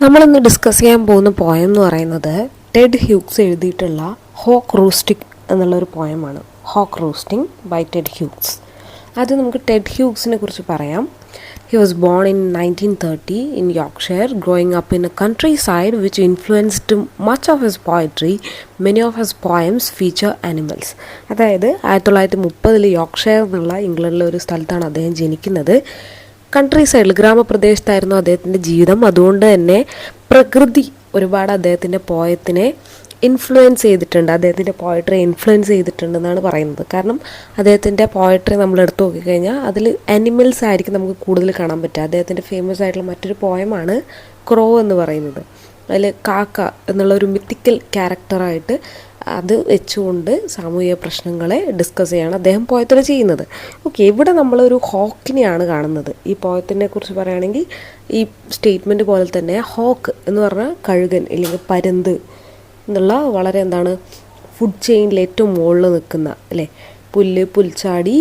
നമ്മളിന്ന് ഡിസ്കസ് ചെയ്യാൻ പോകുന്ന പോയം എന്ന് പറയുന്നത് ടെഡ് ഹ്യൂഗ്സ് എഴുതിയിട്ടുള്ള ഹോക്ക് റൂസ്റ്റിംഗ് എന്നുള്ളൊരു പോയമാണ്. Hawk roosting by Ted Hughes. അത് നമുക്ക് ടെഡ് ഹ്യൂഗ്സിനെ കുറിച്ച് പറയാം. He was born in 1930 in Yorkshire, growing up in a countryside which influenced much of his poetry. Many of his poems feature animals. അതായത് 1930 Yorkshire എന്നുള്ള ഇംഗ്ലണ്ടിലെ ഒരു സ്ഥലത്താണ് അദ്ദേഹം ജനിക്കുന്നത്. കൺട്രി സൈഡിൽ ഗ്രാമപ്രദേശത്തായിരുന്നു അദ്ദേഹത്തിൻ്റെ ജീവിതം. അതുകൊണ്ട് തന്നെ പ്രകൃതി ഒരുപാട് അദ്ദേഹത്തിൻ്റെ പോയത്തിനെ ഇൻഫ്ലുവൻസ് ചെയ്തിട്ടുണ്ട്, അദ്ദേഹത്തിൻ്റെ പോയട്രി ഇൻഫ്ലുവൻസ് ചെയ്തിട്ടുണ്ടെന്നാണ് പറയുന്നത്. കാരണം അദ്ദേഹത്തിൻ്റെ പോയട്രി നമ്മൾ എടുത്തു നോക്കിക്കഴിഞ്ഞാൽ അതിൽ ആനിമൽസ് ആയിരിക്കും നമുക്ക് കൂടുതൽ കാണാൻ പറ്റുക. അദ്ദേഹത്തിൻ്റെ ഫേമസ് ആയിട്ടുള്ള മറ്റൊരു പോയമാണ് ക്രോ എന്ന് പറയുന്നത്. അതിൽ കാക്ക എന്നുള്ള ഒരു മിത്തിക്കൽ ക്യാരക്ടറായിട്ട് അത് വെച്ചുകൊണ്ട് സാമൂഹിക പ്രശ്നങ്ങളെ ഡിസ്കസ് ചെയ്യാണ് അദ്ദേഹം പോയത്തിൽ ചെയ്യുന്നത്. ഓക്കെ, ഇവിടെ നമ്മളൊരു ഹോക്കിനെയാണ് കാണുന്നത്. ഈ പോയത്തിനെ കുറിച്ച് പറയുകയാണെങ്കിൽ ഈ സ്റ്റേറ്റ്മെൻറ്റ് പോലെ തന്നെ ഹോക്ക് എന്ന് പറഞ്ഞാൽ കഴുകൻ അല്ലെങ്കിൽ പരുന്ത് എന്നുള്ള വളരെ ഫുഡ് ചെയിനിൽ ഏറ്റവും മുകളിൽ നിൽക്കുന്ന അല്ലേ, പുൽച്ചാടി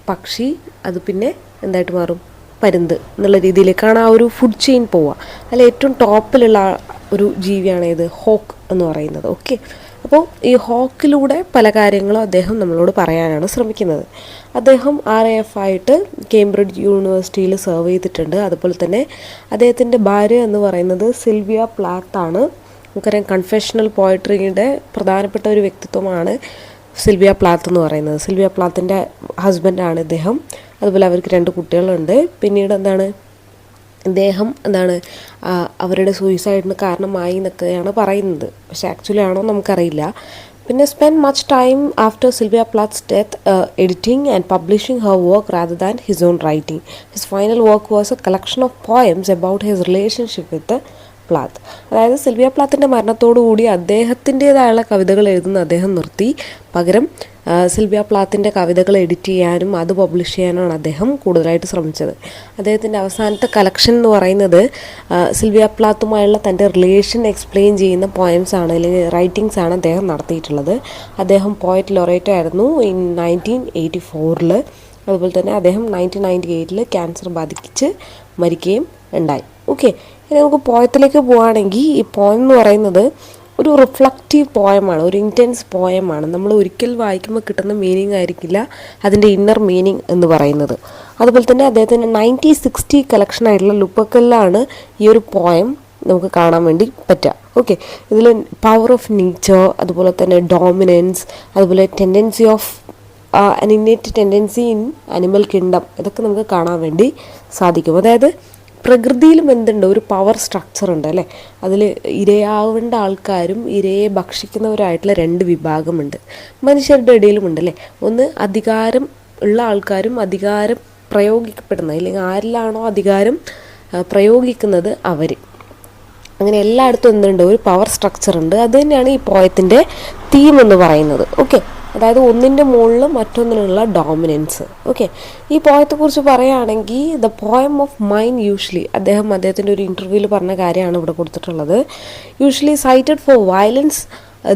പക്ഷി, അത് പിന്നെ എന്തായിട്ട് മാറും, പരുന്ത് എന്നുള്ള രീതിയിലേക്കാണ് ആ ഒരു ഫുഡ് ചെയിൻ പോവുക. അതിൽ ഏറ്റവും ടോപ്പിലുള്ള ഒരു ജീവിയാണ് ഇത് ഹോക്ക് എന്ന് പറയുന്നത്. ഓക്കെ, അപ്പോൾ ഈ ഹോക്കിലൂടെ പല കാര്യങ്ങളും അദ്ദേഹം നമ്മളോട് പറയാനാണ് ശ്രമിക്കുന്നത്. അദ്ദേഹം RAF ആയിട്ട് കേംബ്രിഡ്ജ് യൂണിവേഴ്സിറ്റിയിൽ സെർവ് ചെയ്തിട്ടുണ്ട്. അതുപോലെ തന്നെ അദ്ദേഹത്തിൻ്റെ ഭാര്യ എന്ന് പറയുന്നത് സിൽവിയ പ്ലാത്ത് ആണ്. നമുക്കറിയാം കൺഫെഷണൽ പോയട്രിയുടെ പ്രധാനപ്പെട്ട ഒരു വ്യക്തിത്വമാണ് സിൽവിയ പ്ലാത്ത് എന്ന് പറയുന്നത്. സിൽവിയ പ്ലാത്തിൻ്റെ ഹസ്ബൻഡാണ് ഇദ്ദേഹം. അതുപോലെ അവർക്ക് 2 കുട്ടികളുണ്ട്. പിന്നീട് ഇദ്ദേഹം അവരുടെ സൂയിസൈഡിന് കാരണമായി എന്നൊക്കെയാണ് പറയുന്നത്. പക്ഷേ ആക്ച്വലി ആണോ നമുക്കറിയില്ല. പിന്നെ spend much time after Sylvia Plath's death editing and publishing her work rather than his own writing. His final work was a collection of poems about his relationship with Plath. അതായത് സിൽവിയ പ്ലാത്തിൻ്റെ മരണത്തോടുകൂടി അദ്ദേഹത്തിൻ്റേതായുള്ള കവിതകൾ എഴുതുന്ന അദ്ദേഹം നിർത്തി. പകരം സിൽവിയ പ്ലാത്തിൻ്റെ കവിതകൾ edit ചെയ്യാനും അത് പബ്ലിഷ് ചെയ്യാനുമാണ് അദ്ദേഹം കൂടുതലായിട്ട് ശ്രമിച്ചത്. അദ്ദേഹത്തിൻ്റെ അവസാനത്തെ കളക്ഷൻ എന്ന് പറയുന്നത് സിൽവിയ പ്ലാത്തുമായുള്ള തൻ്റെ റിലേഷൻ എക്സ്പ്ലെയിൻ ചെയ്യുന്ന പോയംസ് ആണ്, അല്ലെങ്കിൽ റൈറ്റിങ്സ് ആണ് അദ്ദേഹം നടത്തിയിട്ടുള്ളത്. അദ്ദേഹം പോയറ്റ് ലൊറേറ്റ് ആയിരുന്നു 1984. അതുപോലെ തന്നെ അദ്ദേഹം 1998 ക്യാൻസർ ബാധിച്ച് മരിക്കുകയും ഉണ്ടായി. ഓക്കെ, ഇനി നമുക്ക് പോയത്തിലേക്ക് പോവുകയാണെങ്കിൽ ഈ പോയം എന്ന് പറയുന്നത് ഒരു റിഫ്ലക്റ്റീവ് പോയമാണ്, ഒരു ഇൻറ്റൻസ് പോയമാണ്. നമ്മൾ ഒരിക്കൽ വായിക്കുമ്പോൾ കിട്ടുന്ന മീനിങ് ആയിരിക്കില്ല അതിൻ്റെ ഇന്നർ മീനിങ് എന്ന് പറയുന്നത്. അതുപോലെ തന്നെ അദ്ദേഹത്തിൻ്റെ 1960 കളക്ഷൻ ആയിട്ടുള്ള ലുപ്പക്കല്ലാണ് ഈ ഒരു പോയം നമുക്ക് കാണാൻ വേണ്ടി പറ്റുക. ഓക്കെ, ഇതിൽ പവർ ഓഫ് നേച്ചർ, അതുപോലെ തന്നെ ഡോമിനൻസ്, അതുപോലെ tendency of an innate tendency in animal kingdom, ഇതൊക്കെ നമുക്ക് കാണാൻ വേണ്ടി സാധിക്കും. അതായത് പ്രകൃതിയിലും എന്തുണ്ട്, ഒരു പവർ സ്ട്രക്ചർ ഉണ്ട് അല്ലേ. അതിൽ ഇരയാവേണ്ട ആൾക്കാരും ഇരയെ ഭക്ഷിക്കുന്നവരായിട്ടുള്ള 2 വിഭാഗമുണ്ട്. മനുഷ്യരുടെ ഇടയിലുമുണ്ട് അല്ലേ. ഒന്ന് അധികാരം ഉള്ള ആൾക്കാരും അധികാരം പ്രയോഗിക്കപ്പെടുന്നത്, അല്ലെങ്കിൽ ആരിലാണോ അധികാരം പ്രയോഗിക്കുന്നത് അവർ. അങ്ങനെ എല്ലായിടത്തും എന്തുണ്ട്, ഒരു പവർ സ്ട്രക്ചർ ഉണ്ട്. അത് തന്നെയാണ് ഈ പോയത്തിൻ്റെ തീം എന്ന് പറയുന്നത്. ഓക്കെ, അതായത് ഒന്നിൻ്റെ മുകളിൽ മറ്റൊന്നിനുള്ള ഡോമിനൻസ്. ഓക്കെ, ഈ പോയത്തെക്കുറിച്ച് പറയുകയാണെങ്കിൽ the poem of mind usually, അദ്ദേഹത്തിൻ്റെ ഒരു ഇൻ്റർവ്യൂവിൽ പറഞ്ഞ കാര്യമാണ് ഇവിടെ കൊടുത്തിട്ടുള്ളത്. Usually cited for violence,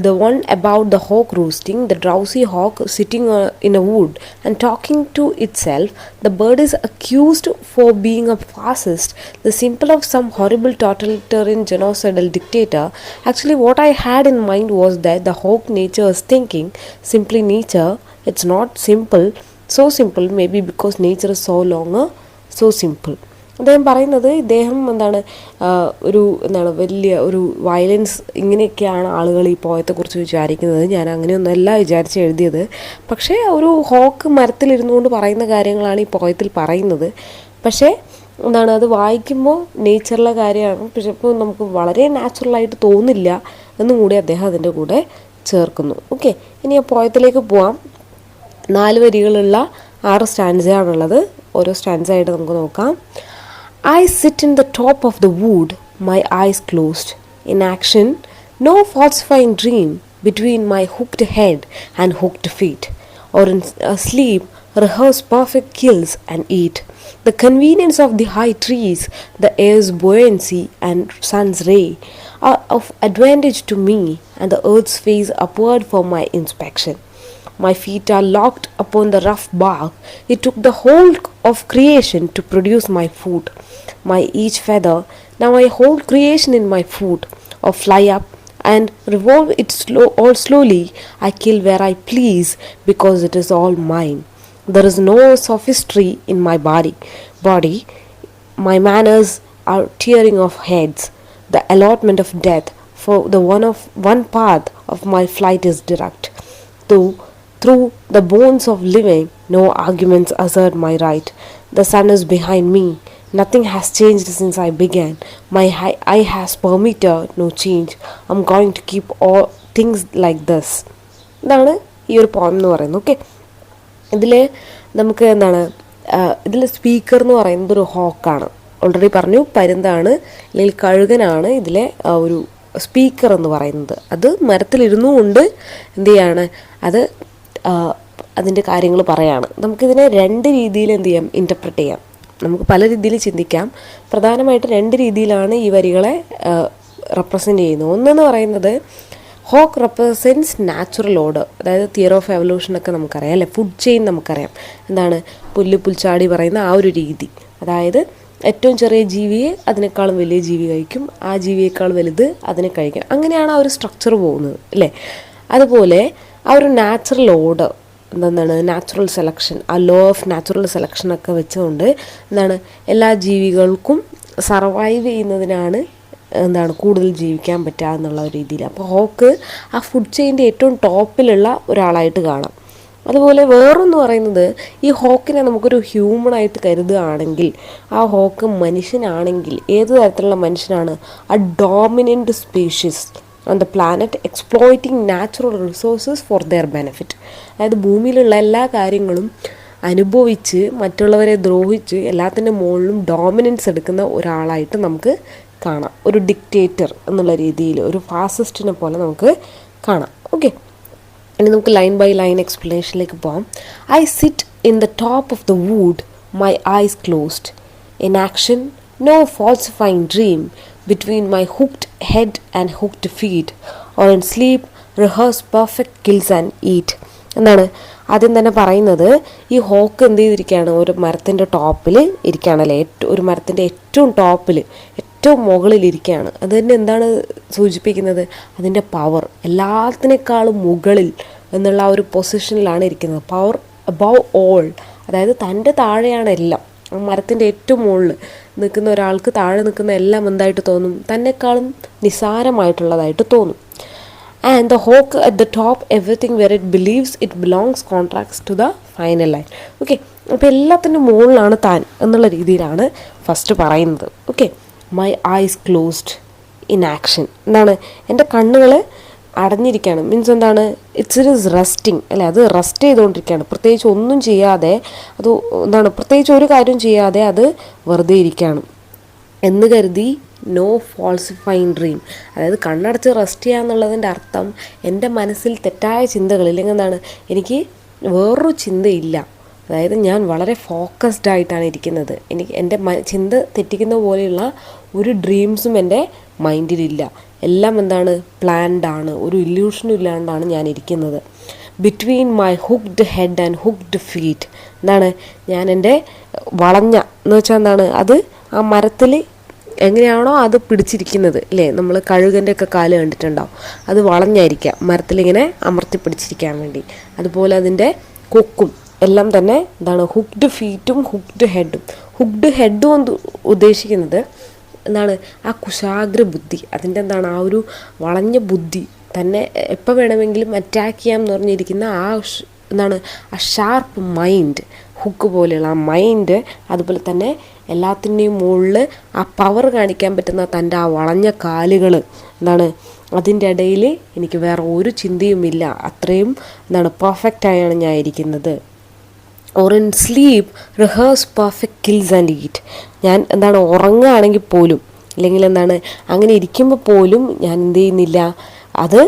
the one about the hawk roosting, the drowsy hawk sitting in a wood and talking to itself. The bird is accused for being a fascist, the symbol of some horrible totalitarian genocidal dictator. Actually what I had in mind was that the hawk nature is thinking, simply nature, it's not simple, so simple, maybe because nature is so longer, so simple. അദ്ദേഹം പറയുന്നത് ഇദ്ദേഹം വലിയ ഒരു violence, ഇങ്ങനെയൊക്കെയാണ് ആളുകൾ ഈ പോയത്തെക്കുറിച്ച് വിചാരിക്കുന്നത്. ഞാൻ അങ്ങനെയൊന്നുമല്ല വിചാരിച്ച് എഴുതിയത്. പക്ഷേ ഒരു ഹോക്ക് മരത്തിലിരുന്നുകൊണ്ട് പറയുന്ന കാര്യങ്ങളാണ് ഈ പോയത്തിൽ പറയുന്നത്. പക്ഷേ അത് വായിക്കുമ്പോൾ നേച്ചറിലെ കാര്യമാണ്, പക്ഷെ ഇപ്പോൾ നമുക്ക് വളരെ നാച്ചുറലായിട്ട് തോന്നില്ല എന്നും കൂടി അദ്ദേഹം അതിൻ്റെ കൂടെ ചേർക്കുന്നു. ഓക്കെ, ഇനി ആ പോയത്തിലേക്ക് പോവാം. 4 വരികളുള്ള 6 സ്റ്റാൻസയാണുള്ളത്. ഓരോ സ്റ്റാൻസയായിട്ട് നമുക്ക് നോക്കാം. I sit in the top of the wood, my eyes closed. In action, no falsifying dream between my hooked head and hooked feet, or in sleep, rehearse perfect kills and eat. The convenience of the high trees, the air's buoyancy and sun's ray are of advantage to me, and the earth's face upward for my inspection. My feet are locked upon the rough bark. It took the whole of creation to produce my food. My each feather Now I hold creation in my foot, or fly up and revolve it all slowly. I kill where I please because it is all mine. There is no sophistry in my body. My manners are tearing of heads. The allotment of death for the one path of my flight is direct. Through the bones of living, no arguments assert my right. The sun is behind me. Nothing has changed since I began. My eye has permitted no change. I'm going to keep all things like this. ഇതാണ് ഈ ഒരു poem എന്ന് പറയുന്നത്. Okay, ഇതിൽ നമുക്ക് എന്താണ്, ഇതിൽ speaker എന്ന് പറയുന്നത് ഒരു ഹോക്കാണ്. ഓൾറെഡി പറഞ്ഞു, പരുന്താണ് അല്ലെങ്കിൽ കഴുകനാണ് ഇതിലെ ഒരു സ്പീക്കർ എന്ന് പറയുന്നത്. അത് മരത്തിലിരുന്നു കൊണ്ട് എന്ത് ചെയ്യാണ്, അത് അതിൻ്റെ കാര്യങ്ങൾ പറയാണ്. നമുക്കിതിനെ രണ്ട് രീതിയിൽ എന്ത് ചെയ്യാം, ഇൻ്റർപ്രറ്റ് ചെയ്യാം. നമുക്ക് പല രീതിയിൽ ചിന്തിക്കാം. പ്രധാനമായിട്ട് രണ്ട് രീതിയിലാണ് ഈ വരികളെ റെപ്രസെൻ്റ് ചെയ്യുന്നത്. ഒന്നെന്ന് പറയുന്നത് ഹോക്ക് റെപ്രസെൻറ്റ്സ് നാച്ചുറൽ ഓർഡർ, അതായത് തിയറി ഓഫ് എവല്യൂഷനൊക്കെ നമുക്കറിയാം അല്ലേ, ഫുഡ് ചെയിൻ നമുക്കറിയാം. എന്താണ്, പുൽച്ചാടി പറയുന്ന ആ ഒരു രീതി. അതായത് ഏറ്റവും ചെറിയ ജീവിയെ അതിനേക്കാളും വലിയ ജീവി കഴിക്കും, ആ ജീവിയേക്കാൾ വലുത് അതിനെ കഴിക്കും. അങ്ങനെയാണ് ആ ഒരു സ്ട്രക്ചർ പോകുന്നത് അല്ലേ. അതുപോലെ ആ ഒരു നാച്ചുറൽ ഓർഡർ എന്താണ്, നാച്ചുറൽ സെലക്ഷൻ, ആ ലോ ഓഫ് നാച്ചുറൽ സെലക്ഷനൊക്കെ വെച്ചുകൊണ്ട് എന്താണ്, എല്ലാ ജീവികൾക്കും സർവൈവ് ചെയ്യുന്നതിനാണ് എന്താണ് കൂടുതൽ ജീവിക്കാൻ പറ്റുക എന്നുള്ള ഒരു രീതിയിൽ. അപ്പോൾ ഹോക്ക് ആ ഫുഡ് ചെയിൻ്റെ ഏറ്റവും ടോപ്പിലുള്ള ഒരാളായിട്ട് കാണാം. അതുപോലെ വേറൊന്ന് പറയുന്നത്, ഈ ഹോക്കിനെ നമുക്കൊരു ഹ്യൂമണായിട്ട് കരുതുകയാണെങ്കിൽ, ആ ഹോക്ക് മനുഷ്യനാണെങ്കിൽ ഏത് തരത്തിലുള്ള മനുഷ്യനാണ്, ആ dominant species on the planet exploiting natural resources for their benefit. അതായത് ഭൂമിയിലുള്ള എല്ലാ കാര്യങ്ങളും അനുഭവിച്ച് മറ്റുള്ളവരെ ദ്രോഹിച്ച് എല്ലാത്തിൻ്റെ മുകളിലും ഡോമിനൻസ് എടുക്കുന്ന ഒരാളായിട്ട് നമുക്ക് കാണാം. ഒരു ഡിക്റ്റേറ്റർ എന്നുള്ള രീതിയിൽ, ഒരു ഫാസിസ്റ്റിനെ പോലെ നമുക്ക് കാണാം. ഓക്കെ, ഇനി നമുക്ക് ലൈൻ ബൈ ലൈൻ എക്സ്പ്ലനേഷനിലേക്ക് പോകാം. I sit in the top of the wood, my eyes closed. In action no falsifying dream between my hooked head and hooked feet, or in sleep rehearse perfect kills and eat. എന്താണ് ആദ്യം തന്നെ പറയുന്നത്, ഈ hoc എന്ത് ചെയ്തിരിക്കുകയാണ്, ഒരു മരത്തിൻ്റെ ടോപ്പിൽ ഇരിക്കുകയാണല്ലേ, ഒരു മരത്തിൻ്റെ ഏറ്റവും ടോപ്പിൽ, ഏറ്റവും മുകളിലിരിക്കുകയാണ്. അത് തന്നെ എന്താണ് സൂചിപ്പിക്കുന്നത്, അതിൻ്റെ പവർ, എല്ലാത്തിനേക്കാളും മുകളിൽ എന്നുള്ള ആ ഒരു പൊസിഷനിലാണ് ഇരിക്കുന്നത്. പവർ അബവ് ഓൾ, അതായത് തൻ്റെ താഴെയാണ് എല്ലാം. മരത്തിൻ്റെ ഏറ്റവും മുകളിൽ നിൽക്കുന്ന ഒരാൾക്ക് താഴെ നിൽക്കുന്ന എല്ലാം എന്തായിട്ട് തോന്നും, തന്നെക്കാളും നിസാരമായിട്ടുള്ളതായിട്ട് തോന്നും. And the hawk at the top everything where it believes it belongs contracts to the final line. Okay, അപ്പോൾ എല്ലാത്തിൻ്റെ മുകളിലാണ് താൻ എന്നുള്ള രീതിയിലാണ് ഫസ്റ്റ് പറയുന്നത്. Okay, my eyes closed in action, എന്താണ്, എൻ്റെ കണ്ണുകൾ അടഞ്ഞിരിക്കുകയാണ്. മീൻസ് എന്താണ്, ഇറ്റ്സ് റെസ്റ്റിംഗ് അല്ലേ, അത് റെസ്റ്റ് ചെയ്തുകൊണ്ടിരിക്കുകയാണ്. പ്രത്യേകിച്ച് ഒന്നും ചെയ്യാതെ, അത് എന്താണ്, പ്രത്യേകിച്ച് ഒരു കാര്യം ചെയ്യാതെ അത് വെറുതെ ഇരിക്കുകയാണ് എന്ന് കരുതി. നോ ഫാൾസിഫൈങ് ഡ്രീം, അതായത് കണ്ണടച്ച് റെസ്റ്റ് ചെയ്യുക എന്നുള്ളതിൻ്റെ അർത്ഥം എൻ്റെ മനസ്സിൽ തെറ്റായ ചിന്തകൾ, ഇല്ലെങ്കിൽ എന്താണ്, എനിക്ക് വേറൊരു ചിന്തയില്ല. അതായത് ഞാൻ വളരെ ഫോക്കസ്ഡ് ആയിട്ടാണ് ഇരിക്കുന്നത്. എനിക്ക് എൻ്റെ ചിന്ത തെറ്റിക്കുന്ന പോലെയുള്ള ഒരു ഡ്രീംസും എൻ്റെ മൈൻഡിലില്ല. എല്ലാം എന്താണ്, പ്ലാൻഡ് ആണ്, ഒരു ഇല്യൂഷനും ഇല്ലാണ്ടാണ് ഞാൻ ഇരിക്കുന്നത്. Between my hooked head and hooked feet, എന്താണ്, ഞാൻ എൻ്റെ വളഞ്ഞ എന്ന് വെച്ചാൽ എന്താണ്, അത് ആ മരത്തിൽ എങ്ങനെയാണോ അത് പിടിച്ചിരിക്കുന്നത് അല്ലേ, നമ്മൾ കഴുകൻ്റെ ഒക്കെ കാല് കണ്ടിട്ടുണ്ടാവും, അത് വളഞ്ഞായിരിക്കാം മരത്തിലിങ്ങനെ അമർത്തി പിടിച്ചിരിക്കാൻ വേണ്ടി. അതുപോലെ അതിൻ്റെ കൊക്കും എല്ലാം തന്നെ എന്താണ്, ഹുക്ഡ് ഫീറ്റും ഹുക്ഡ് ഹെഡും. ഹുക്ഡ് ഹെഡും എന്ന് ഉദ്ദേശിക്കുന്നത് എന്താണ്, ആ കുശാഗ്ര ബുദ്ധി, അതിൻ്റെ എന്താണ്, ആ ഒരു വളഞ്ഞ ബുദ്ധി, തന്നെ എപ്പോൾ വേണമെങ്കിലും അറ്റാക്ക് ചെയ്യാം എന്ന് പറഞ്ഞിരിക്കുന്ന ആ എന്താണ്, ആ ഷാർപ്പ് മൈൻഡ്, ഹുക്ക് പോലെയുള്ള ആ മൈൻഡ്. അതുപോലെ തന്നെ എല്ലാത്തിൻ്റെയും മുകളിൽ ആ പവർ കാണിക്കാൻ പറ്റുന്ന തൻ്റെ ആ വളഞ്ഞ കാലുകൾ, എന്താണ്, അതിൻ്റെ ഇടയിൽ എനിക്ക് വേറെ ഒരു ചിന്തയുമില്ല. അത്രയും എന്താണ്, പെർഫെക്റ്റായാണ് ഞാൻ ഇരിക്കുന്നത്. Or in sleep rehearse perfect kills and eat, ഞാൻ എന്താണ്, ഉറങ്ങുകയാണെങ്കിൽ പോലും, അല്ലെങ്കിൽ എന്താണ്, അങ്ങനെ ഇരിക്കുമ്പോൾ പോലും ഞാൻ എന്ത് ചെയ്യുന്നില്ല, അത്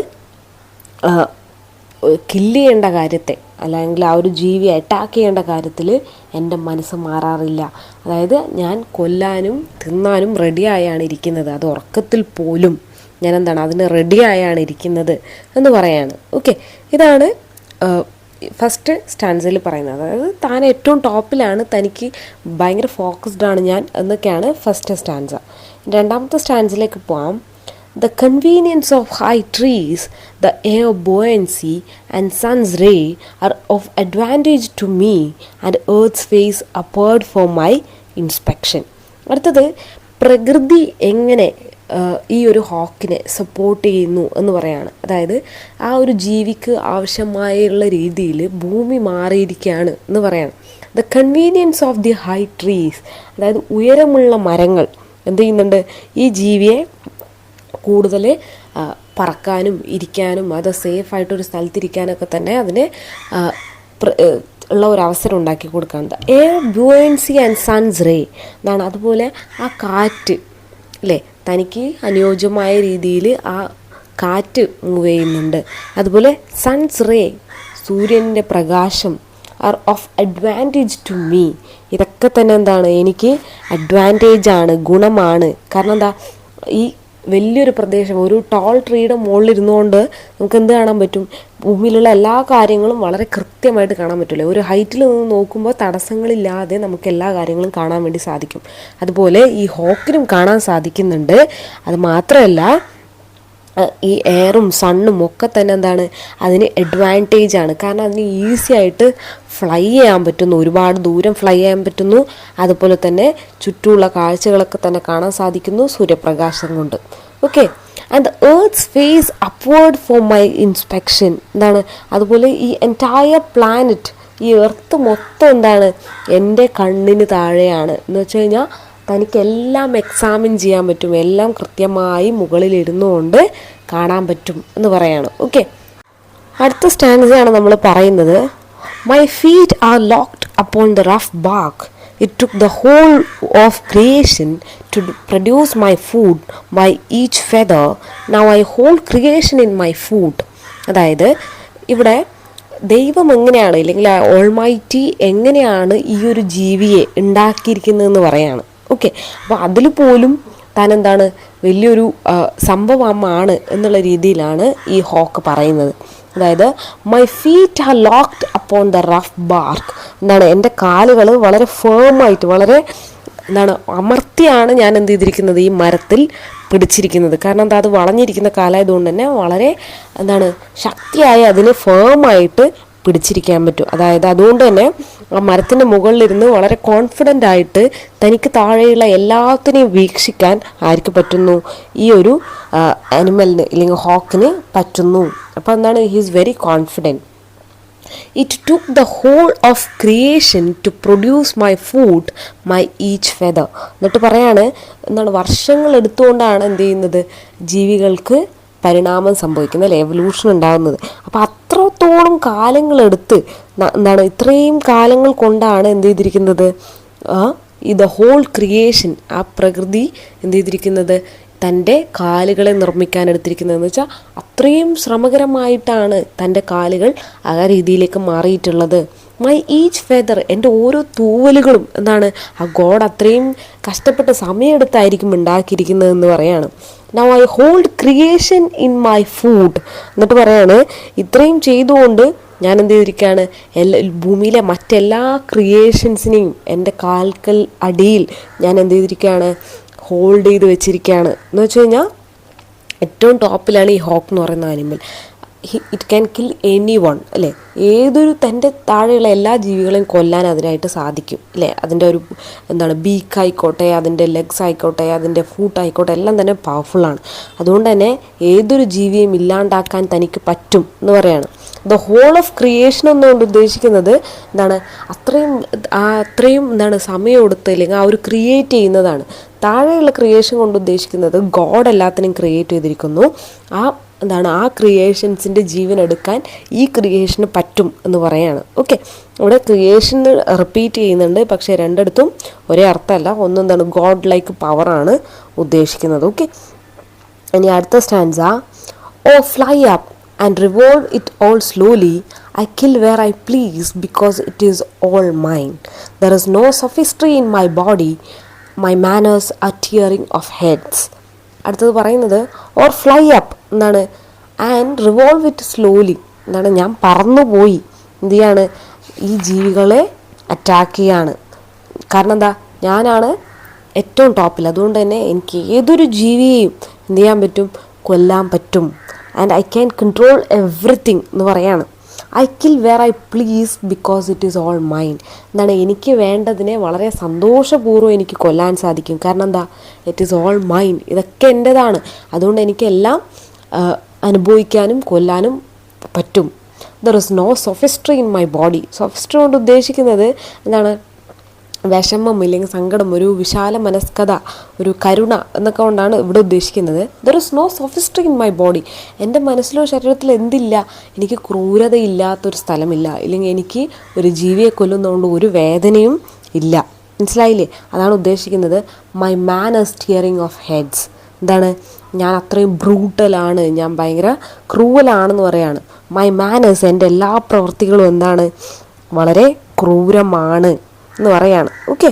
കില്ല് ചെയ്യേണ്ട കാര്യത്തെ, അല്ലെങ്കിൽ ആ ഒരു ജീവിയെ അറ്റാക്ക് ചെയ്യേണ്ട കാര്യത്തിൽ എൻ്റെ മനസ്സ് മാറാറില്ല. അതായത് ഞാൻ കൊല്ലാനും തിന്നാനും റെഡിയായാണ് ഇരിക്കുന്നത്, അത് ഉറക്കത്തിൽ പോലും ഞാൻ എന്താണ്, അതിന് റെഡിയായാണ് ഇരിക്കുന്നത് എന്ന് പറയാണ്. ഓക്കെ, ഇതാണ് ഫസ്റ്റ് സ്റ്റാൻസയിൽ പറയുന്നത്. അതായത് താൻ ഏറ്റവും ടോപ്പിലാണ്, തനിക്ക് ഭയങ്കര ഫോക്കസ്ഡ് ആണ് ഞാൻ എന്നൊക്കെയാണ് ഫസ്റ്റ് സ്റ്റാൻസ. രണ്ടാമത്തെ സ്റ്റാൻസിലേക്ക് പോവാം. The convenience of high trees, the air buoyancy and sun's ray are of advantage to me and earth's face upward for my inspection. അടുത്തത് പ്രകൃതി എങ്ങനെ ഈ ഒരു ഹോക്കിനെ സപ്പോർട്ട് ചെയ്യുന്നു എന്ന് പറയാണ്. അതായത് ആ ഒരു ജീവിക്ക് ആവശ്യമായുള്ള രീതിയിൽ ഭൂമി മാറിയിരിക്കുകയാണ് എന്ന് പറയാണ്. The convenience of the high trees, അതായത് ഉയരമുള്ള മരങ്ങൾ എന്ത് ചെയ്യുന്നുണ്ട്, ഈ ജീവിയെ കൂടുതൽ പറക്കാനും ഇരിക്കാനും അത് സേഫായിട്ടൊരു സ്ഥലത്തിരിക്കാനൊക്കെ തന്നെ അതിന് ഉള്ള ഒരു അവസരം ഉണ്ടാക്കി കൊടുക്കുന്നത്. എയർ ബ്യൂയൻസി ആൻഡ് സൺസ് റേ എന്നാണ്. അതുപോലെ ആ കാറ്റ് അല്ലേ, തനിക്ക് അനുയോജ്യമായ രീതിയിൽ ആ കാറ്റ് മൂവ് ചെയ്യുന്നുണ്ട്. അതുപോലെ സൺസ് റേ, സൂര്യൻ്റെ പ്രകാശം are of advantage to me, ഇതൊക്കെ തന്നെ എന്താണ്, എനിക്ക് അഡ്വാൻറ്റേജാണ്, ഗുണമാണ്. കാരണം എന്താ, ഈ വലിയൊരു പ്രദേശം, ഒരു ടോൾ ട്രീയുടെ മുകളിൽ ഇരുന്നുകൊണ്ട് നമുക്ക് എന്ത് കാണാൻ പറ്റും, ഭൂമിയിലുള്ള എല്ലാ കാര്യങ്ങളും വളരെ കൃത്യമായിട്ട് കാണാൻ പറ്റില്ല. ഒരു ഹൈറ്റിൽ നിന്ന് നോക്കുമ്പോൾ തടസ്സങ്ങളില്ലാതെ നമുക്ക് എല്ലാ കാര്യങ്ങളും കാണാൻ വേണ്ടി സാധിക്കും. അതുപോലെ ഈ ഹോക്കിനും കാണാൻ സാധിക്കുന്നുണ്ട്. അത് മാത്രമല്ല, ഈ എയറും സണ്ണും ഒക്കെ തന്നെ എന്താണ്, അതിന് അഡ്വാൻറ്റേജ് ആണ്. കാരണം അതിന് ഈസി ആയിട്ട് ഫ്ലൈ ചെയ്യാൻ പറ്റുന്നു, ഒരുപാട് ദൂരം ഫ്ലൈ ചെയ്യാൻ പറ്റുന്നു. അതുപോലെ തന്നെ ചുറ്റുമുള്ള കാഴ്ചകളൊക്കെ തന്നെ കാണാൻ സാധിക്കുന്നു സൂര്യപ്രകാശം കൊണ്ട്. Okay, and the earth's face upward for my inspection എന്താണ്, അതുപോലെ ഈ എൻറ്റയർ പ്ലാനറ്റ്, ഈ എർത്ത് മൊത്തം എന്താണ്, എൻ്റെ കണ്ണിന് താഴെയാണ് എന്ന് വെച്ച് കഴിഞ്ഞാൽ തനിക്കെല്ലാം എക്സാമിൻ ചെയ്യാൻ പറ്റും, എല്ലാം കൃത്യമായി മുകളിലിരുന്നുകൊണ്ട് കാണാൻ പറ്റും എന്ന് പറയാണ്. ഓക്കെ, അടുത്ത സ്റ്റാൻഡാണ് നമ്മൾ പറയുന്നത്. My feet are locked upon the rough bark, it took the whole of creation to produce my food by each feather, now I hold creation in my food. അതായത് ഇവിടെ ദൈവം എങ്ങനെയാണ്, അല്ലെങ്കിൽ ഓൾമൈറ്റി എങ്ങനെയാണ് ഈ ഒരു ജീവിയെ ഉണ്ടാക്കിയിരിക്കുന്നതെന്ന് പറയാണ്. ഓക്കെ, അപ്പോൾ അതിൽ പോലും താൻ എന്താണ്, വലിയൊരു സംഭവമാണ് എന്നുള്ള രീതിയിലാണ് ഈ ഹോക്ക് പറയുന്നത്. അതായത് my feet are locked upon the rough bark എന്താണ്, എൻ്റെ കാലുകൾ വളരെ ഫേമായിട്ട്, വളരെ എന്താണ്, അമർത്തിയാണ് ഞാൻ എന്ത് ചെയ്തിരിക്കുന്നത്, ഈ മരത്തിൽ പിടിച്ചിരിക്കുന്നത്. കാരണം എന്താ, അത് വളഞ്ഞിരിക്കുന്ന കാലായതുകൊണ്ട് തന്നെ വളരെ എന്താണ്, ശക്തിയായി അതിന് ഫേമായിട്ട് പിടിച്ചിരിക്കാൻ പറ്റും. അതായത് അതുകൊണ്ട് തന്നെ ആ മരത്തിൻ്റെ മുകളിലിരുന്ന് വളരെ കോൺഫിഡൻ്റ് ആയിട്ട് തനിക്ക് താഴെയുള്ള എല്ലാത്തിനെയും വീക്ഷിക്കാൻ ആർക്ക് പറ്റുന്നു, ഈ ഒരു ആനിമലിന് അല്ലെങ്കിൽ ഹോക്കിന് പറ്റുന്നു. അപ്പോൾ എന്താണ്, he is very confident. It took the whole of creation to produce my food my each feather. എന്നിട്ട് പറയാണ് എന്താണ്, വർഷങ്ങൾ എടുത്തുകൊണ്ടാണ് എന്ത് ചെയ്യുന്നത്, ജീവികൾക്ക് പരിണാമം സംഭവിക്കുന്നത്, അല്ലെ, എവല്യൂഷൻ ഉണ്ടാകുന്നത്. അപ്പോൾ അത്രത്തോളം കാലങ്ങളെടുത്ത് എന്താണ്, ഇത്രയും കാലങ്ങൾ കൊണ്ടാണ് എന്ത് ചെയ്തിരിക്കുന്നത്, ഈ ദ ഹോൾ ക്രിയേഷൻ, ആ പ്രകൃതി എന്ത് ചെയ്തിരിക്കുന്നത്, തൻ്റെ കാലുകളെ നിർമ്മിക്കാൻ എടുത്തിരിക്കുന്നതെന്ന് വെച്ചാൽ അത്രയും ശ്രമകരമായിട്ടാണ് തൻ്റെ കാലുകൾ ആ രീതിയിലേക്ക് മാറിയിട്ടുള്ളത്. മൈ ഈച്ച് ഫെദർ, എൻ്റെ ഓരോ തൂവലുകളും എന്താണ്, ആ ഗോഡ് അത്രയും കഷ്ടപ്പെട്ട സമയമെടുത്തായിരിക്കും ഉണ്ടാക്കിയിരിക്കുന്നതെന്ന് പറയാണ്. Now I hold creation in my food. എന്നിട്ട് പറയാണ്, ഇത്രയും ചെയ്തുകൊണ്ട് ഞാൻ എന്ത് ചെയ്തിരിക്കുകയാണ്, ഭൂമിയിലെ മറ്റെല്ലാ ക്രിയേഷൻസിനെയും എൻ്റെ കാൽക്കൽ അടിയിൽ ഞാൻ എന്ത് ചെയ്തിരിക്കുകയാണ്, ഹോൾഡ് ചെയ്ത് വെച്ചിരിക്കുകയാണ്. എന്ന് വെച്ച് കഴിഞ്ഞാൽ ഏറ്റവും ടോപ്പിലാണ് ഈ ഹോക്ക് എന്ന് പറയുന്ന animal. It can kill any one, അല്ലേ, ഏതൊരു തൻ്റെ താഴെയുള്ള എല്ലാ ജീവികളെയും കൊല്ലാൻ അതിനായിട്ട് സാധിക്കും, അല്ലേ. അതിൻ്റെ ഒരു എന്താണ്, ബീക്ക് ആയിക്കോട്ടെ, അതിൻ്റെ ലെഗ്സ് ആയിക്കോട്ടെ, അതിൻ്റെ ഫൂട്ട് ആയിക്കോട്ടെ, എല്ലാം തന്നെ പവർഫുള്ളാണ്. അതുകൊണ്ട് തന്നെ ഏതൊരു ജീവിയെയും ഇല്ലാണ്ടാക്കാൻ തനിക്ക് പറ്റും എന്ന് പറയാണ്. ദ ഹോൾ ഓഫ് ക്രിയേഷൻ എന്നുകൊണ്ട് ഉദ്ദേശിക്കുന്നത് എന്താണ്, അത്രയും എന്താണ് സമയം എടുത്ത്, അല്ലെങ്കിൽ ആ ഒരു ക്രിയേറ്റ് ചെയ്യുന്നതാണ്. താഴെയുള്ള ക്രിയേഷൻ കൊണ്ട് ഉദ്ദേശിക്കുന്നത് ഗോഡ് എല്ലാത്തിനെയും ക്രിയേറ്റ് ചെയ്തിരിക്കുന്നു. ആ ക്രിയേഷൻസിൻ്റെ ജീവൻ എടുക്കാൻ ഈ ക്രിയേഷന് പറ്റും എന്ന് പറയാണ്. ഓക്കെ, ഇവിടെ ക്രിയേഷൻ റിപ്പീറ്റ് ചെയ്യുന്നുണ്ട്, പക്ഷേ രണ്ടിടത്തും ഒരേ അർത്ഥമല്ല. ഒന്നെന്താണ്, ഗോഡ് ലൈക്ക് പവറാണ് ഉദ്ദേശിക്കുന്നത്. ഓക്കെ, ഇനി അടുത്ത stanza. Or fly up and revolve it all slowly, I kill where I please because it is all mine. There is no sophistry in my body, my manners are tearing of heads. അടുത്തത് പറയുന്നത് or fly up എന്താണ്, and revolve it slowly എന്താണ്, ഞാൻ പറന്നുപോയി എന്ത് ചെയ്യാണ്, ഈ ജീവികളെ അറ്റാക്ക് ചെയ്യാണ്. കാരണം എന്താ, ഞാനാണ് ഏറ്റവും ടോപ്പിൽ. അതുകൊണ്ട് തന്നെ എനിക്ക് ഏതൊരു ജീവിയെയും എന്ത് ചെയ്യാൻ പറ്റും, കൊല്ലാൻ പറ്റും. And I can control everything എന്ന് പറയാണ്. I kill where I please because it is all mind. എന്താണ്, എനിക്ക് വേണ്ടതിനെ വളരെ സന്തോഷപൂർവ്വം എനിക്ക് കൊല്ലാൻ സാധിക്കും. കാരണം എന്താ, ഇറ്റ് ഈസ് ഓൾ മൈൻഡ്, ഇതൊക്കെ എൻ്റെതാണ്. അതുകൊണ്ട് എനിക്കെല്ലാം അനുഭവിക്കാനും കൊല്ലാനും പറ്റും. There is no sophistry in my body. Sophistry കൊണ്ട് ഉദ്ദേശിക്കുന്നത് എന്താണ്, വിഷമം ഇല്ലെങ്കിൽ സങ്കടം, ഒരു വിശാല മനസ്കത, ഒരു കരുണ എന്നൊക്കെ കൊണ്ടാണ് ഇവിടെ ഉദ്ദേശിക്കുന്നത്. There is no sophistry in my body. എൻ്റെ മനസ്സിലോ ശരീരത്തിൽ എന്തില്ല, എനിക്ക് ക്രൂരതയില്ലാത്തൊരു സ്ഥലമില്ല, ഇല്ലെങ്കിൽ എനിക്ക് ഒരു ജീവിയെ കൊല്ലുന്നതുകൊണ്ട് ഒരു വേദനയും ഇല്ല. മനസ്സിലായില്ലേ? അതാണ് ഉദ്ദേശിക്കുന്നത്. My manners tearing off heads. എന്താണ്, ഞാൻ അത്രയും ബ്രൂട്ടലാണ്, ഞാൻ ഭയങ്കര ക്രൂവലാണെന്ന് പറയാണ്. മൈ മാനേഴ്സ്, എൻ്റെ എല്ലാ പ്രവൃത്തികളും എന്താണ്, വളരെ ക്രൂരമാണ് എന്ന് പറയാണ്. ഓക്കെ,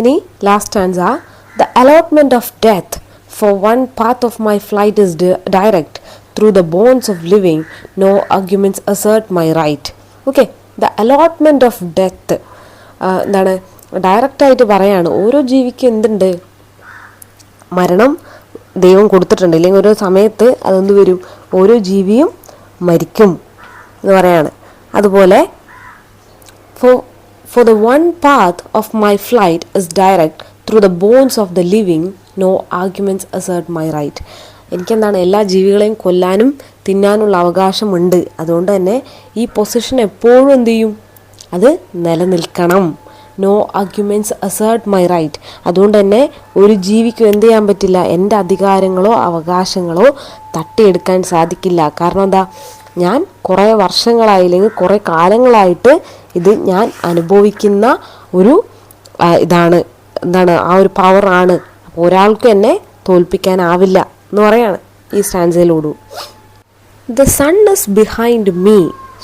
ഇനി last answer. The allotment of death for one path of my flight is direct through the bones of living, no arguments assert my right. Okay, the allotment of death എന്താണ്, ഡയറക്റ്റായിട്ട് പറയാണ്. ഓരോ ജീവിക്കും എന്തുണ്ട്, മരണം ദൈവം കൊടുത്തിട്ടുണ്ട്. ഇല്ലെങ്കിൽ ഓരോ സമയത്ത് അതെന്ത് വരും, ഓരോ ജീവിയും മരിക്കും എന്ന് പറയാണ്. അതുപോലെ For the one path of my flight is direct through the bones of the living, no arguments assert my right. എനിക്കെന്താണ്, എല്ലാ ജീവികളെയും കൊല്ലാനും തിന്നാനുള്ള അവകാശമുണ്ട്. അതുകൊണ്ട് തന്നെ ഈ പൊസിഷൻ എപ്പോഴും എന്ത് ചെയ്യും, അത് നിലനിൽക്കണം. No arguments assert my right. അതുകൊണ്ട് തന്നെ ഒരു ജീവിക്കും എന്ത് ചെയ്യാൻ പറ്റില്ല, എൻ്റെ അധികാരങ്ങളോ അവകാശങ്ങളോ തട്ടിയെടുക്കാൻ സാധിക്കില്ല. കാരണം എന്താ, ഞാൻ കുറേ വർഷങ്ങളായി അല്ലെങ്കിൽ കുറേ കാലങ്ങളായിട്ട് ഇത് ഞാൻ അനുഭവിക്കുന്ന ഒരു എന്താണ് ആ ഒരു പവറാണ്. അപ്പോൾ ഒരാൾക്ക് എന്നെ തോൽപ്പിക്കാനാവില്ല എന്ന് പറയാണ് ഈ സ്റ്റാൻസയിലോടു. The sun is behind me.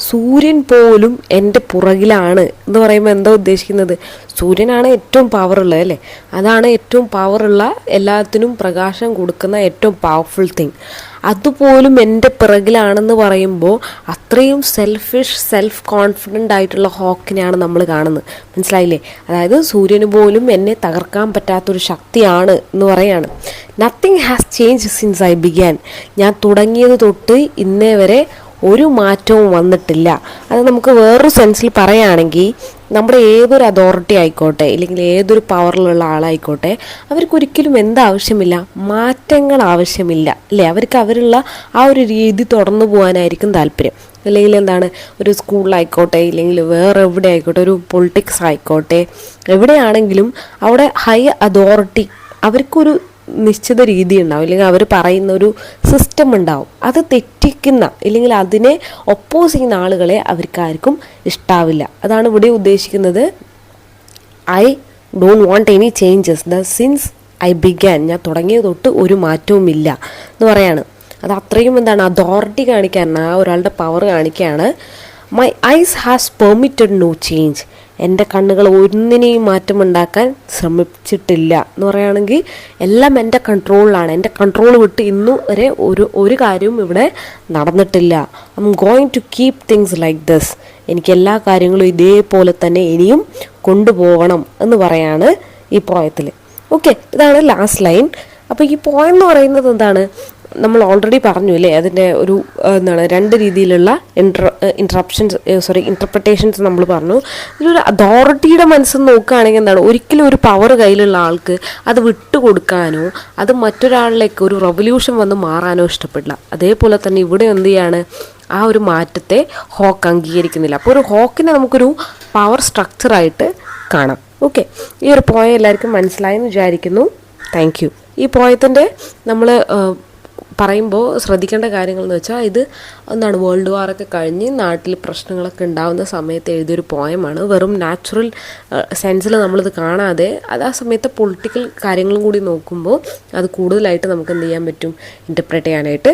സൂര്യൻ പോലും എൻ്റെ പുറകിലാണ് എന്ന് പറയുമ്പോൾ എന്താ ഉദ്ദേശിക്കുന്നത്, സൂര്യനാണ് ഏറ്റവും പവറുള്ളത് അല്ലേ, അതാണ് ഏറ്റവും പവറുള്ള, എല്ലാത്തിനും പ്രകാശം കൊടുക്കുന്ന ഏറ്റവും പവർഫുൾ തിങ്. അതുപോലും എൻ്റെ പിറകിലാണെന്ന് പറയുമ്പോൾ അത്രയും സെൽഫ് കോൺഫിഡൻ്റ് ആയിട്ടുള്ള ഹോക്കിനെയാണ് നമ്മൾ കാണുന്നത്. മനസ്സിലായില്ലേ? അതായത് സൂര്യന് പോലും എന്നെ തകർക്കാൻ പറ്റാത്തൊരു ശക്തിയാണ് എന്ന് പറയാണ്. Nothing has change since I began. ഞാൻ തുടങ്ങിയത് തൊട്ട് ഇന്നേ വരെ ഒരു മാറ്റവും വന്നിട്ടില്ല. അത് നമുക്ക് വേറൊരു സെൻസിൽ പറയുകയാണെങ്കിൽ, നമ്മുടെ ഏതൊരു അതോറിറ്റി ആയിക്കോട്ടെ ഇല്ലെങ്കിൽ ഏതൊരു പവറിലുള്ള ആളായിക്കോട്ടെ, അവർക്കൊരിക്കലും എന്താവശ്യമില്ല, മാറ്റങ്ങൾ ആവശ്യമില്ല അല്ലേ. അവർക്ക് അവരുള്ള ആ ഒരു രീതി തുടർന്നു പോകാനായിരിക്കും താല്പര്യം. അല്ലെങ്കിൽ എന്താണ്, ഒരു സ്കൂളിലായിക്കോട്ടെ ഇല്ലെങ്കിൽ വേറെ എവിടെ ആയിക്കോട്ടെ, ഒരു പൊളിറ്റിക്സ് ആയിക്കോട്ടെ, എവിടെയാണെങ്കിലും അവിടെ ഹൈ അതോറിറ്റി അവർക്കൊരു നിശ്ചിത രീതി ഉണ്ടാവും, ഇല്ലെങ്കിൽ അവർ പറയുന്ന ഒരു സിസ്റ്റം ഉണ്ടാവും. അത് തെറ്റിക്കുന്ന ഇല്ലെങ്കിൽ അതിനെ ഒപ്പോസ് ചെയ്യുന്ന ആളുകളെ അവർക്കാർക്കും ഇഷ്ടാവില്ല. അതാണ് ഇവിടെ ഉദ്ദേശിക്കുന്നത്. I don't want any changes the since I began. ഞാൻ തുടങ്ങിയത് തൊട്ട് ഒരു മാറ്റവും ഇല്ല എന്ന് പറയാണ്. അത് അത്രയും എന്താണ്, അതോറിറ്റി കാണിക്കാനാണ്, ആ ഒരാളുടെ പവർ കാണിക്കുകയാണ്. My eyes has permitted no change. എൻ്റെ കണ്ണുകൾ ഒന്നിനെയും മാറ്റമുണ്ടാക്കാൻ ശ്രമിച്ചിട്ടില്ല എന്ന് പറയുകയാണെങ്കിൽ എല്ലാം എൻ്റെ കൺട്രോളിലാണ്. എൻ്റെ കൺട്രോൾ വിട്ട് ഇന്നു വരെ ഒരു കാര്യവും ഇവിടെ നടന്നിട്ടില്ല. I am going to keep things like this. എനിക്ക് എല്ലാ കാര്യങ്ങളും ഇതേപോലെ തന്നെ ഇനിയും കൊണ്ടുപോകണം എന്ന് പറയാണ് ഈ പോയത്തിൽ. ഓക്കെ, ഇതാണ് ലാസ്റ്റ് ലൈൻ. അപ്പോൾ ഈ പോയം എന്ന് പറയുന്നത് നമ്മൾ ഓൾറെഡി പറഞ്ഞു അല്ലേ, അതിൻ്റെ ഒരു രണ്ട് രീതിയിലുള്ള ഇൻറ്റർപ്രിട്ടേഷൻസ് നമ്മൾ പറഞ്ഞു. ഇതിലൊരു അതോറിറ്റിയുടെ മനസ്സെന്ന് നോക്കുകയാണെങ്കിൽ ഒരിക്കലും ഒരു പവർ കയ്യിലുള്ള ആൾക്ക് അത് വിട്ടുകൊടുക്കാനോ അത് മറ്റൊരാളിലേക്ക് ഒരു റെവല്യൂഷൻ വന്ന് മാറാനോ ഇഷ്ടപ്പെടില്ല. അതേപോലെ തന്നെ ഇവിടെ എന്ത് ചെയ്യാണ്, ആ ഒരു മാറ്റത്തെ ഹോക്ക് അംഗീകരിക്കുന്നില്ല. അപ്പോൾ ഒരു ഹോക്കിനെ നമുക്കൊരു പവർ സ്ട്രക്ചറായിട്ട് കാണാം. ഓക്കെ, ഈ ഒരു പോയം എല്ലാവർക്കും മനസ്സിലായെന്ന് വിചാരിക്കുന്നു. Thank you. ഈ പോയത്തിൻ്റെ നമ്മൾ പറയുമ്പോൾ ശ്രദ്ധിക്കേണ്ട കാര്യങ്ങൾ എന്ന് വെച്ചാൽ, ഇത് വേൾഡ് വാറൊക്കെ കഴിഞ്ഞ് നാട്ടിൽ പ്രശ്നങ്ങളൊക്കെ ഉണ്ടാകുന്ന സമയത്ത് എഴുതിയൊരു പോയമാണ്. വെറും നാച്ചുറൽ സെൻസിൽ നമ്മളിത് കാണാതെ അത് ആ സമയത്തെ പൊളിറ്റിക്കൽ കാര്യങ്ങളും കൂടി നോക്കുമ്പോൾ അത് കൂടുതലായിട്ട് നമുക്ക് എന്ത് ചെയ്യാൻ പറ്റും, ഇൻ്റർപ്രറ്റ് ചെയ്യാനായിട്ട്